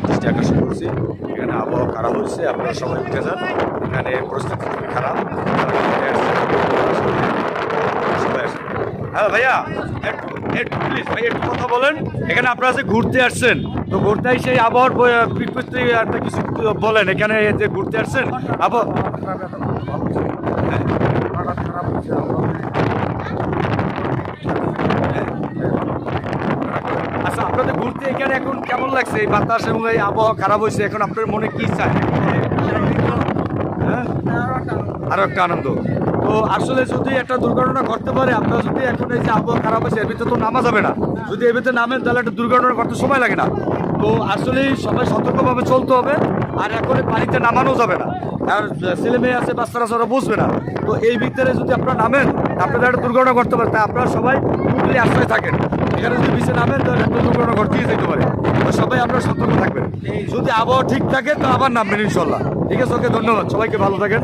দৃষ্টি আকর্ষণ করছি। এখানে আবহাওয়া খারাপ হচ্ছে, আপনারা সবাই উঠে যান। এখানে পরিস্থিতি খুবই খারাপ। সবাই আসেন। হ্যাঁ ভাইয়া, একটু একটু প্লিজ ভাই একটু কথা বলেন। এখানে আপনারা যে ঘুরতে আসছেন, তো ঘুরতে এসে আবহাওয়ার বিপত্তি একটা কিছু বলেন। এখানে যে ঘুরতে আসছেন আবহাওয়া আচ্ছা, আপনাদের ঘুরতে এখানে এখন কেমন লাগছে? এই বাতাস এবং এই আবহাওয়া খারাপ হয়েছে, এখন আপনার মনে কি চায়? হ্যাঁ, আরো একটা আনন্দ। তো আসলে যদি একটা দুর্ঘটনা ঘটতে পারে, আপনারা যদি এখন এই যে আবহাওয়া খারাপ হয়েছে এর ভিতরে তো নামা যাবে না। যদি এর ভিতরে নামেন তাহলে একটা দুর্ঘটনা ঘটতে সময় লাগে না। তো আসলেই সবাই সতর্কভাবে চলতে হবে। আর এখন বাড়িতে নামানো যাবে না, আর ছেলে মেয়ে আছে, বাচ্চারা আছে, ওরা বুঝবে না। তো এই ভিতরে যদি আপনারা নামেন, আপনাদের একটা দুর্ঘটনা ঘটতে পারে, তাই আপনারা সবাই পুকুরে আশ্রয় থাকেন। এখানে যদি বিছে নামেন তাহলে একটা দুর্ঘটনা ঘটতেই যেতে পারে। তো সবাই আপনারা সতর্ক থাকবেন। যদি আবহাওয়া ঠিক থাকে তো আবার নামবেন ইনশাল্লাহ। ঠিক আছে, ওকে, ধন্যবাদ, সবাইকে ভালো থাকেন।